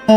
आज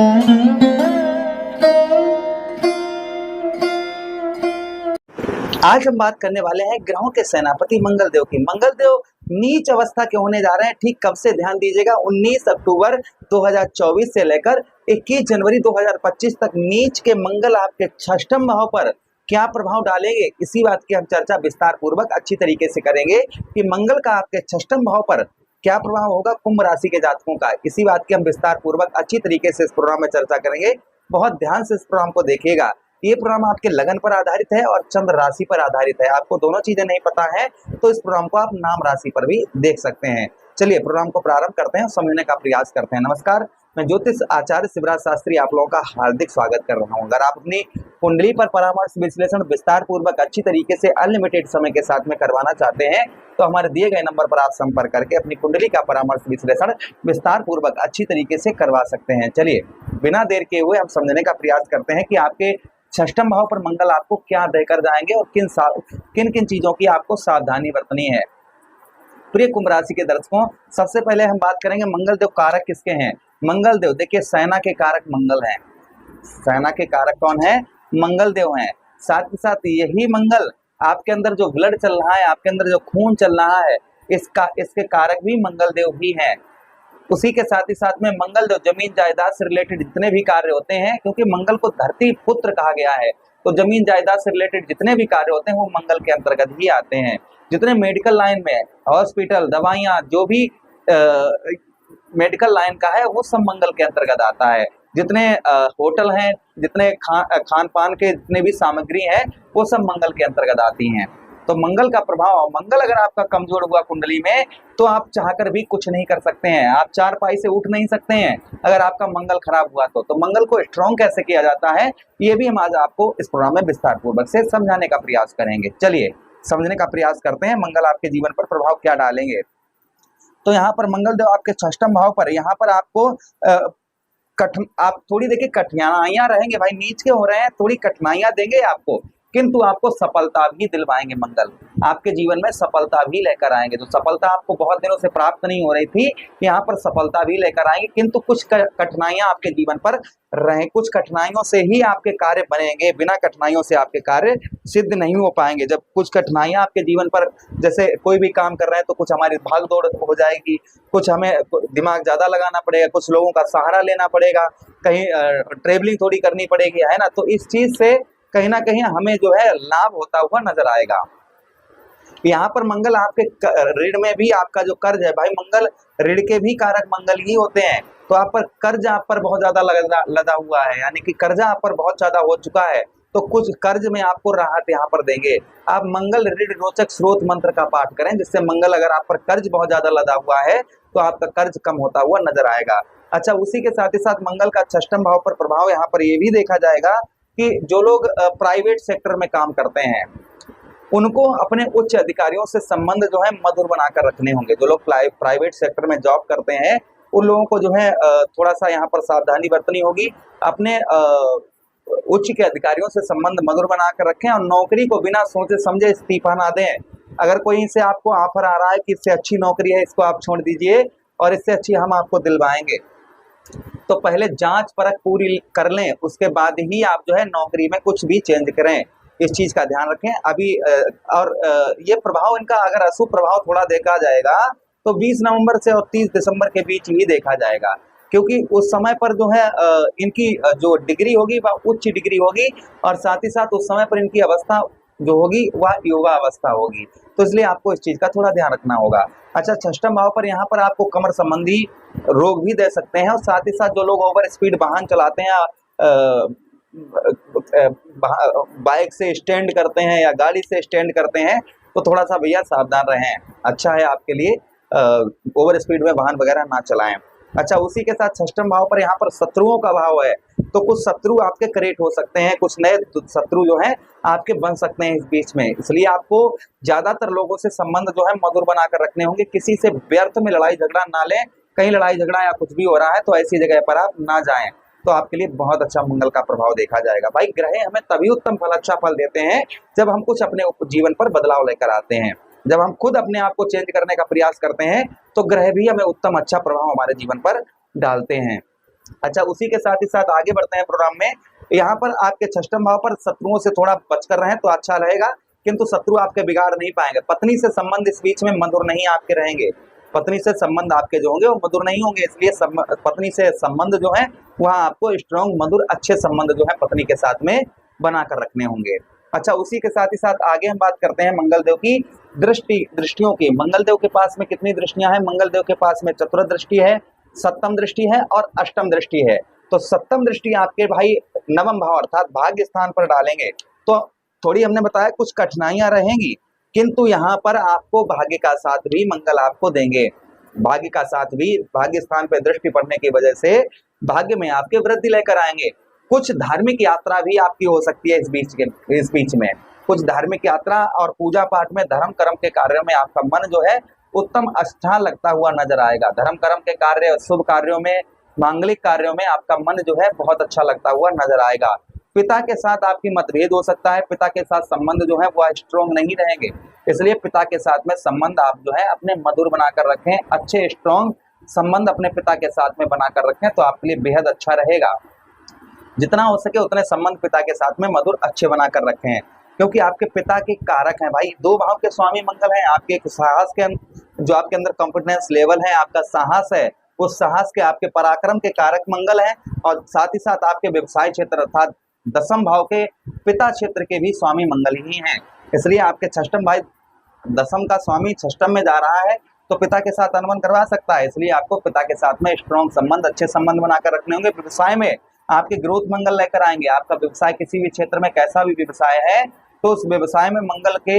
हम बात करने वाले हैं ग्रहों के सेनापति मंगलदेव की। मंगलदेव नीच अवस्था के होने जा रहे हैं। ठीक कब से, ध्यान दीजिएगा, 19 अक्टूबर 2024 से लेकर 21 जनवरी 2025 तक नीच के मंगल आपके षष्ठम भाव पर क्या प्रभाव डालेंगे, इसी बात की हम चर्चा विस्तार पूर्वक अच्छी तरीके से करेंगे कि मंगल का आपके षष्ठम भाव पर क्या प्रभाव होगा कुंभ राशि के जातकों का। इसी बात की हम विस्तार पूर्वक अच्छी तरीके से इस प्रोग्राम में चर्चा करेंगे। बहुत ध्यान से इस प्रोग्राम को देखिएगा। ये प्रोग्राम आपके लगन पर आधारित है और चंद्र राशि पर आधारित है। आपको दोनों चीजें नहीं पता है तो इस प्रोग्राम को आप नाम राशि पर भी देख सकते हैं। चलिए प्रोग्राम को प्रारंभ करते हैं, समझने का प्रयास करते हैं। नमस्कार, मैं ज्योतिष आचार्य शिवराज शास्त्री आप लोगों का हार्दिक स्वागत कर रहा हूं। अगर आप अपनी कुंडली पर परामर्श विश्लेषण विस्तार पूर्वक अच्छी तरीके से अनलिमिटेड समय के साथ में करवाना चाहते हैं तो हमारे दिए गए नंबर पर आप संपर्क करके अपनी कुंडली का परामर्श विश्लेषण विस्तार पूर्वक अच्छी तरीके से करवा सकते हैं। चलिए बिना देर के हुए हम समझने का प्रयास करते हैं कि आपके षष्ठम भाव पर मंगल आपको क्या देकर जाएंगे और किन किन चीजों की आपको सावधानी बरतनी है। प्रिय कुंभ राशि के दर्शकों, सबसे पहले हम बात करेंगे मंगल देव कारक किसके हैं। मंगल देव देखिए सेना के कारक मंगल हैं। सेना के कारक कौन है? मंगल देव हैं। साथ ही साथ यही मंगल आपके अंदर जो ब्लड चल रहा है, आपके अंदर जो खून चल रहा है, इसके कारक भी मंगल देव ही हैं। उसी के साथ ही साथ में मंगल जो जमीन जायदाद से रिलेटेड जितने भी कार्य होते हैं, क्योंकि मंगल को धरती पुत्र कहा गया है, तो जमीन जायदाद से रिलेटेड जितने भी कार्य होते हैं वो मंगल के अंतर्गत ही आते हैं। जितने मेडिकल लाइन में हॉस्पिटल, दवाइयाँ, जो भी मेडिकल लाइन का है वो सब मंगल के अंतर्गत आता है। जितने होटल हैं, जितने खान पान के जितने भी सामग्री है वो सब मंगल के अंतर्गत आती हैं। तो मंगल का प्रभाव, मंगल अगर आपका कमजोर हुआ कुंडली में तो आप चाहकर भी कुछ नहीं कर सकते हैं, आप चारपाई से उठ नहीं सकते हैं अगर आपका मंगल खराब हुआ तो मंगल को स्ट्रॉन्ग कैसे किया जाता है ये भी हम आज आपको इस प्रोग्राम में विस्तार पूर्वक से समझाने का प्रयास करेंगे। चलिए समझने का प्रयास करते हैं मंगल आपके जीवन पर प्रभाव क्या डालेंगे। तो यहाँ पर मंगल देव आपके षष्ठम भाव पर, यहाँ पर आपको आप थोड़ी देखिए कठिनाइयां रहेंगे, भाई नीच के हो रहे हैं, थोड़ी कठिनाइयां देंगे आपको, किंतु आपको सफलता भी दिलवाएंगे। मंगल आपके जीवन में सफलता भी लेकर आएंगे। जो सफलता आपको बहुत दिनों से प्राप्त नहीं हो रही थी, यहाँ पर सफलता भी लेकर आएंगे, किंतु कुछ कठिनाइयां आपके जीवन पर रहे। कुछ कठिनाइयों से ही आपके कार्य बनेंगे, बिना कठिनाइयों से आपके कार्य सिद्ध नहीं हो पाएंगे। जब कुछ कठिनाइयां आपके जीवन पर, जैसे कोई भी काम कर रहे हैं तो कुछ हमारी भाग दौड़ हो जाएगी, कुछ हमें दिमाग ज्यादा लगाना पड़ेगा, कुछ लोगों का सहारा लेना पड़ेगा, कहीं ट्रेवलिंग थोड़ी करनी पड़ेगी, है ना। तो इस चीज से कहीं ना कहीं हमें जो है लाभ होता हुआ नजर आएगा। यहाँ पर मंगल आपके ऋण में भी आपका जो कर्ज है, भाई मंगल ऋण के भी कारक मंगल ही होते हैं, तो आप पर कर्ज आप पर बहुत ज्यादा लदा हुआ है, यानी कि कर्जा आप पर बहुत ज्यादा हो चुका है, तो कुछ कर्ज में आपको राहत यहाँ पर देंगे। आप मंगल ऋण रोचक स्रोत मंत्र का पाठ करें, जिससे मंगल अगर आप पर कर्ज बहुत ज्यादा लदा हुआ है तो आपका कर्ज कम होता हुआ नजर आएगा। अच्छा, उसी के साथ ही साथ मंगल का षष्ठम भाव पर प्रभाव यहाँ पर ये भी देखा जाएगा कि जो लोग प्राइवेट सेक्टर में काम करते हैं उनको अपने उच्च अधिकारियों से संबंध जो है मधुर बनाकर रखने होंगे। जो लोग प्राइवेट सेक्टर में जॉब करते हैं उन लोगों को जो है थोड़ा सा यहाँ पर सावधानी बरतनी होगी। अपने उच्च के अधिकारियों से संबंध मधुर बनाकर रखें और नौकरी को बिना सोचे समझे इस्तीफा ना दें। अगर कोई से आपको ऑफर आ रहा है कि इससे अच्छी नौकरी है, इसको आप छोड़ दीजिए और इससे अच्छी हम आपको दिलवाएंगे, तो पहले जांच परख पूरी कर लें, उसके बाद ही आप जो है नौकरी में कुछ भी चेंज करें। इस चीज का ध्यान रखें। अभी और ये प्रभाव इनका अगर अशुभ प्रभाव थोड़ा देखा जाएगा तो 20 नवंबर से और 30 दिसंबर के बीच ही देखा जाएगा, क्योंकि उस समय पर जो है इनकी जो डिग्री होगी वह उच्च डिग्री होगी और साथ ही साथ उस समय पर इनकी अवस्था जो होगी वह युवा अवस्था होगी, तो इसलिए आपको इस चीज का थोड़ा ध्यान रखना होगा। अच्छा, षष्ठम भाव पर यहाँ पर आपको कमर संबंधी रोग भी दे सकते हैं और साथ ही साथ जो लोग ओवर स्पीड वाहन चलाते हैं, बाइक से स्टैंड करते हैं या गाड़ी से स्टैंड करते हैं, तो थोड़ा सा भैया सावधान रहें, अच्छा है आपके लिए ओवर स्पीड में वाहन वगैरह ना चलाएं। अच्छा, उसी के साथ षष्ठम भाव पर यहाँ पर शत्रुओं का भाव है, तो कुछ शत्रु आपके क्रिएट हो सकते हैं, कुछ नए शत्रु जो हैं आपके बन सकते हैं इस बीच में, इसलिए आपको ज्यादातर लोगों से संबंध जो है मधुर बनाकर रखने होंगे। किसी से व्यर्थ में लड़ाई झगड़ा ना लें, कहीं लड़ाई झगड़ा या कुछ भी हो रहा है तो ऐसी जगह पर आप ना जाएं, तो आपके लिए बहुत अच्छा मंगल का प्रभाव देखा जाएगा। भाई ग्रह हमें तभी उत्तम फल, अच्छा फल देते हैं जब हम कुछ अपने जीवन पर बदलाव लेकर आते हैं। जब हम खुद अपने आप को चेंज करने का प्रयास करते हैं तो ग्रह भी हमें उत्तम अच्छा प्रभाव हमारे जीवन पर डालते हैं। अच्छा, उसी के साथ ही साथ आगे बढ़ते हैं प्रोग्राम में। यहाँ पर आपके षष्ठम भाव पर शत्रुओं से थोड़ा बचकर रहें तो अच्छा रहेगा, किंतु शत्रु आपके बिगाड़ नहीं पाएंगे। पत्नी से संबंध इस बीच में मधुर नहीं आपके रहेंगे, पत्नी से संबंध आपके जो होंगे वो मधुर नहीं होंगे, इसलिए पत्नी से संबंध जो है वहाँ आपको स्ट्रॉन्ग मधुर अच्छे संबंध जो है पत्नी के साथ में बनाकर रखने होंगे। अच्छा, उसी के साथ ही साथ आगे हम बात करते हैं मंगलदेव की दृष्टियों की। मंगलदेव के पास में कितनी दृष्टियां हैं? मंगलदेव के पास में चतुर्थ दृष्टि है, सप्तम दृष्टि है और अष्टम दृष्टि है। तो सप्तम दृष्टि आपके भाई नवम भाव अर्थात भाग्य स्थान पर डालेंगे तो थोड़ी हमने बताया कुछ कठिनाइयां रहेंगी, किंतु यहाँ पर आपको भाग्य का साथ भी मंगल आपको देंगे। भाग्य का साथ भी भाग्य स्थान पर दृष्टि पड़ने की वजह से भाग्य में आपके वृद्धि लेकर आएंगे। कुछ धार्मिक यात्रा भी आपकी हो सकती है इस बीच में कुछ धार्मिक यात्रा और पूजा पाठ में धर्म कर्म के कार्यों में आपका मन जो है उत्तम अच्छा लगता हुआ नजर आएगा। धर्म कर्म के कार्य, शुभ कार्यों में, मांगलिक कार्यों में आपका मन जो है बहुत अच्छा लगता हुआ नजर आएगा। पिता के साथ आपकी मतभेद हो सकता है, पिता के साथ संबंध जो है वो स्ट्रॉन्ग नहीं रहेंगे, इसलिए पिता के साथ में संबंध आप जो है अपने मधुर बनाकर रखें, अच्छे स्ट्रॉन्ग संबंध अपने पिता के साथ में बनाकर रखें तो आपके लिए बेहद अच्छा रहेगा। जितना हो सके उतने संबंध पिता के साथ में मधुर अच्छे बनाकर रखें, क्योंकि आपके पिता के कारक हैं भाई, दो भाव के स्वामी मंगल हैं। आपके एक साहस के जो आपके अंदर कॉन्फिडेंस लेवल है, आपका साहस है, उस साहस के आपके पराक्रम के कारक मंगल हैं, और साथ ही साथ आपके व्यवसाय क्षेत्र अर्थात दसम भाव के पिता क्षेत्र के भी स्वामी मंगल ही हैं। इसलिए आपके षष्ठम भाई दसम का स्वामी षष्ठम में जा रहा है तो पिता के साथ अनबन करवा सकता है, इसलिए आपको पिता के साथ में स्ट्रॉन्ग संबंध, अच्छे संबंध बनाकर रखने होंगे। व्यवसाय में आपके ग्रोथ मंगल लेकर आएंगे। आपका व्यवसाय किसी भी क्षेत्र में कैसा भी व्यवसाय है तो उस व्यवसाय में मंगल के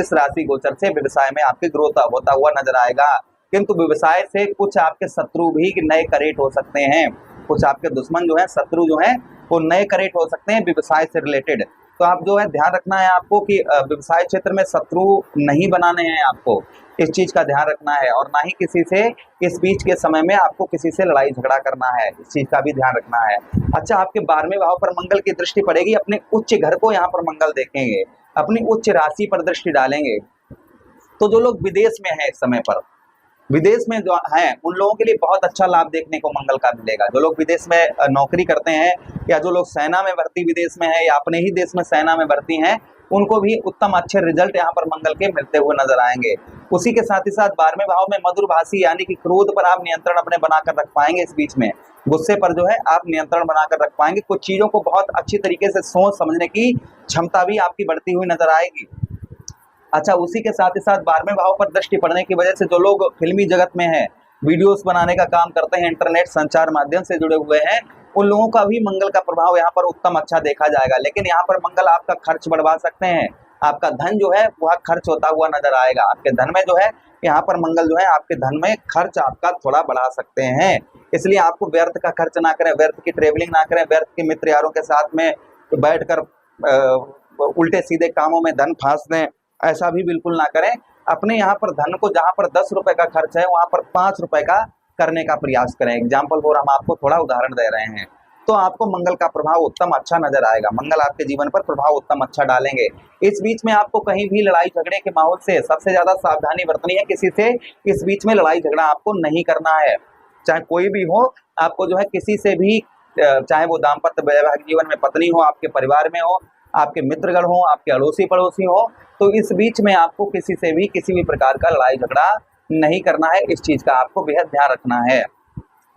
इस राशि गोचर से व्यवसाय में आपके ग्रोथ होता हुआ नजर आएगा, किंतु व्यवसाय से कुछ आपके शत्रु भी नए करेक्ट हो सकते हैं, कुछ आपके दुश्मन जो है, शत्रु जो है वो नए करेक्ट हो सकते हैं व्यवसाय से रिलेटेड। तो आप जो है ध्यान रखना है आपको कि व्यवसाय क्षेत्र में शत्रु नहीं बनाने हैं, आपको इस चीज का ध्यान रखना है, और ना ही किसी से इस बीच के समय में आपको किसी से लड़ाई झगड़ा करना है, इस चीज का भी ध्यान रखना है। अच्छा, आपके 12वें भाव पर मंगल की दृष्टि पड़ेगी, अपने उच्च घर को यहाँ पर मंगल देखेंगे, अपनी उच्च राशि पर दृष्टि डालेंगे। तो जो लोग विदेश में है इस समय पर, विदेश में जो हैं उन लोगों के लिए बहुत अच्छा लाभ देखने को मंगल का मिलेगा। जो लोग विदेश में नौकरी करते हैं या जो लोग सेना में भर्ती विदेश में है या अपने ही देश में सेना में भर्ती हैं, उनको भी उत्तम अच्छे रिजल्ट यहाँ पर मंगल के मिलते हुए नजर आएंगे। उसी के साथ ही साथ 12वें भाव में मधुरभाषी यानी कि क्रोध पर आप नियंत्रण अपने बनाकर रख पाएंगे। इस बीच में गुस्से पर जो है आप नियंत्रण बनाकर रख पाएंगे। कुछ चीजों को बहुत अच्छी तरीके से सोच समझने की क्षमता भी आपकी बढ़ती हुई नजर आएगी। अच्छा, उसी के साथ ही साथ 12वें भाव पर दृष्टि पड़ने की वजह से जो लोग फिल्मी जगत में हैं, वीडियोस बनाने का काम करते हैं, इंटरनेट संचार माध्यम से जुड़े हुए हैं, उन लोगों का भी मंगल का प्रभाव यहाँ पर उत्तम अच्छा देखा जाएगा। लेकिन यहाँ पर मंगल आपका खर्च बढ़वा सकते हैं, आपका धन जो है वह खर्च होता हुआ नजर आएगा। आपके धन में जो है यहाँ पर मंगल जो है आपके धन में खर्च आपका थोड़ा बढ़ा सकते हैं, इसलिए आपको व्यर्थ का खर्च ना करें, व्यर्थ की ट्रेवलिंग ना करें, व्यर्थ के मित्र यारों के साथ में बैठकर उल्टे सीधे कामों में धन फांस दें, ऐसा भी बिल्कुल ना करें। अपने यहाँ पर धन को जहाँ पर 10 रुपए का खर्च है वहां पर 5 रुपए का करने का प्रयास करें। एग्जाम्पल फॉर हम आपको थोड़ा उदाहरण दे रहे हैं, तो आपको मंगल का प्रभाव उत्तम अच्छा नजर आएगा। मंगल आपके जीवन पर प्रभाव उत्तम अच्छा डालेंगे। इस बीच में आपको कहीं भी लड़ाई झगड़े के माहौल से सबसे ज्यादा सावधानी बरतनी है, किसी से इस बीच में लड़ाई झगड़ा आपको नहीं करना है। चाहे कोई भी हो, आपको जो है किसी से भी, चाहे वो दाम्पत्य वैवाहिक जीवन में पत्नी हो, आपके परिवार में हो, आपके मित्रगण हो, आपके अड़ोसी पड़ोसी हो, तो इस बीच में आपको किसी से भी किसी भी प्रकार का लड़ाई झगड़ा नहीं करना है। इस चीज का आपको बेहद ध्यान रखना है।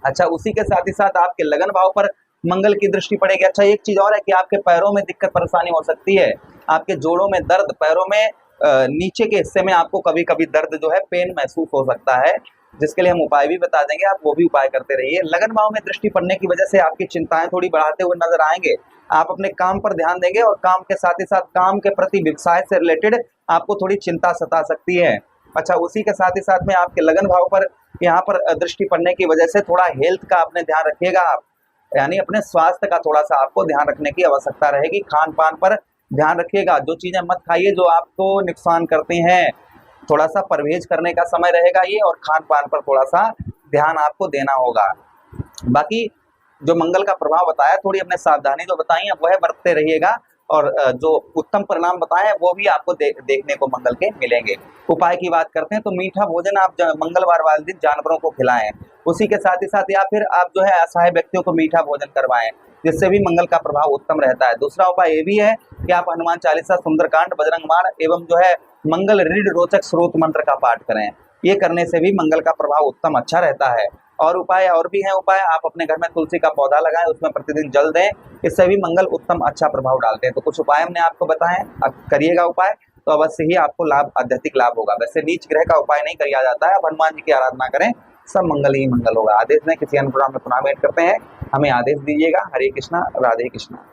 अच्छा, उसी के साथ ही साथ आपके लगन भाव पर मंगल की दृष्टि पड़ेगी। अच्छा, एक चीज और है कि आपके पैरों में दिक्कत परेशानी हो सकती है, आपके जोड़ों में दर्द, पैरों में नीचे के हिस्से में आपको कभी कभी दर्द जो है पेन महसूस हो सकता है, जिसके लिए हम उपाय भी बता देंगे, आप वो भी उपाय करते रहिए। लगन भाव में दृष्टि पड़ने की वजह से आपकी चिंताएं थोड़ी बढ़ाते हुए नजर आएंगे। आप अपने काम पर ध्यान देंगे और काम के साथ ही साथ काम के प्रति व्यवसाय से रिलेटेड आपको थोड़ी चिंता सता सकती है। अच्छा, उसी के साथ ही साथ में आपके लगन भाव पर यहाँ पर दृष्टि पड़ने की वजह से थोड़ा हेल्थ का अपने ध्यान रखिएगा आप, यानी अपने स्वास्थ्य का थोड़ा सा आपको ध्यान रखने की आवश्यकता रहेगी। खान पान पर ध्यान रखिएगा, जो चीजें मत खाइए जो आपको नुकसान करती हैं, थोड़ा सा परहेज करने का समय रहेगा ये, और खान पान पर थोड़ा सा ध्यान आपको देना होगा। बाकी जो मंगल का प्रभाव बताया, थोड़ी अपने सावधानी जो बताई है वह बरतते रहिएगा, और जो उत्तम परिणाम बताए हैं वो भी आपको देखने को मंगल के मिलेंगे। उपाय की बात करते हैं तो मीठा भोजन आप मंगलवार वाले दिन जानवरों को खिलाएं, उसी के साथ ही साथ या फिर आप जो है असहाय व्यक्तियों को मीठा भोजन करवाएं, जिससे भी मंगल का प्रभाव उत्तम रहता है। दूसरा उपाय ये भी है कि आप हनुमान चालीसा, सुंदरकांड, बजरंग बाण एवं जो है मंगल ऋण रोचक स्रोत मंत्र का पाठ करें। ये करने से भी मंगल का प्रभाव उत्तम अच्छा रहता है। और भी हैं उपाय, आप अपने घर में तुलसी का पौधा लगाएं, उसमें प्रतिदिन जल दें, इससे भी मंगल उत्तम अच्छा प्रभाव डालते हैं। तो कुछ उपाय हमने आपको बताए, अब करिएगा उपाय तो अवश्य ही आपको लाभ, आध्यात्मिक लाभ होगा। वैसे नीच ग्रह का उपाय नहीं किया जाता है, आप हनुमान जी की आराधना करें, सब मंगल ही मंगल होगा। आदेश दें, किसी अन्य प्रोग्राम में पुनः भेंट करते हैं, हमें आदेश दीजिएगा। हरे कृष्णा, राधे कृष्णा।